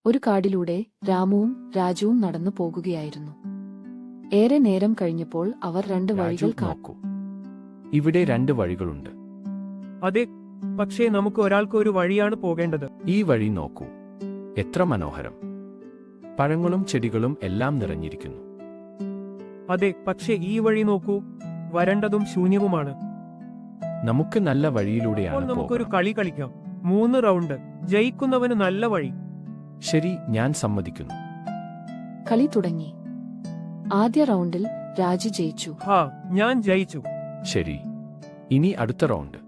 ഒരു കാടിലൂടെ രാമുവും രാജുവും നടന്നു പോകുകയായിരുന്നു. ഏറെ നേരം കഴിഞ്ഞപ്പോൾ അവർ രണ്ട് വഴികൾ നോക്കൂ, ഇവിടെ രണ്ട് വഴികളുണ്ട്. അതെ, പക്ഷേ നമുക്ക് ഒരാൾക്ക് ഒരു വഴിയാണ് പോകേണ്ടത്. ഈ വഴി നോക്കൂ, എത്ര മനോഹരം! പഴങ്ങളും ചെടികളും എല്ലാം നിറഞ്ഞിരിക്കുന്നു. അതെ, പക്ഷേ ഈ വഴി നോക്കൂ, വരണ്ടതും ശൂന്യവുമാണ്. നമുക്ക് നല്ല അപ്പോൾ വഴിയിലൂടെയാണ് നമുക്കൊരു പോകണം. കളി കളിക്കാം. 3 റൗണ്ട്, ജയിക്കുന്നവന് നല്ല വഴി. ശരി, ഞാൻ സമ്മതിക്കുന്നു. കളി തുടങ്ങി. ആദ്യ റൗണ്ടിൽ രാജു ജയിച്ചു. ഹാ, ഞാൻ ജയിച്ചു. ശരി, ഇനി അടുത്ത റൗണ്ട്.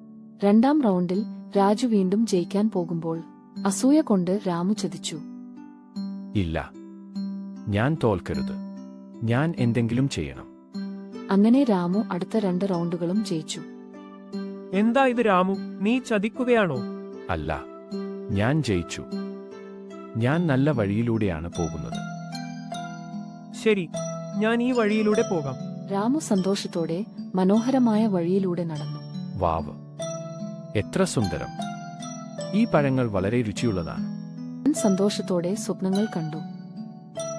രണ്ടാം റൗണ്ടിൽ രാജു വീണ്ടും ജയിക്കാൻ പോകുമ്പോൾ അസൂയ കൊണ്ട് രാമു ചതിച്ചു. ഇല്ല, ഞാൻ തോൽക്കരുത്. ഞാൻ എന്തെങ്കിലും ചെയ്യണം. അങ്ങനെ രാമു അടുത്ത 2 റൗണ്ടുകളും ജയിച്ചു. എന്താ ഇത് രാമു, നീ ചതിക്കുകയാണോ? അല്ല, ഞാൻ ജയിച്ചു. ഞാൻ നല്ല വഴിയിലൂടെയാണ് പോകുന്നത്. ശരി, ഞാൻ ഈ വഴിയിലൂടെ പോകാം. രാമു സന്തോഷത്തോടെ മനോഹരമായ വഴിയിലൂടെ നടന്നു. വാവ്, എത്ര സുന്ദരം! ഈ പഴങ്ങൾ വളരെ രുചിയുള്ളതാണ്. അവൻ സന്തോഷത്തോടെ സ്വപ്നങ്ങൾ കണ്ടു.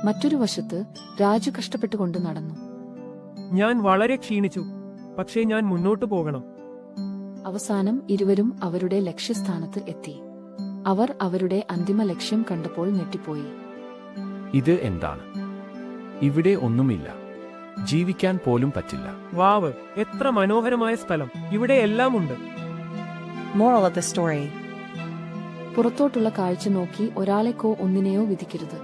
മറ്റൊരു വശത്ത് രാജു കഷ്ടപ്പെട്ടുകൊണ്ട് നടന്നു. ഞാൻ വളരെ ക്ഷീണിച്ചു, പക്ഷേ ഞാൻ മുന്നോട്ടു പോകണം. അവസാനം ഇരുവരും അവരുടെ ലക്ഷ്യസ്ഥാനത്ത് എത്തി. അവർ അവരുടെ അന്തിമ ലക്ഷ്യം കണ്ടപ്പോൾ ഞെട്ടിപ്പോയി. ഇത് എന്താണ്? ഇവിടെ ഒന്നുമില്ല. ജീവിക്കാൻ പോലും പറ്റില്ല. വാവ്, എത്ര മനോഹരമായ സ്ഥലം! ഇവിടെ എല്ലാം ഉണ്ട്. Moral of the story. പുറത്തോട്ടുള്ള കാഴ്ച നോക്കി ഒരാളെക്കോ ഒന്നിനെയോ വിധിക്കരുത്.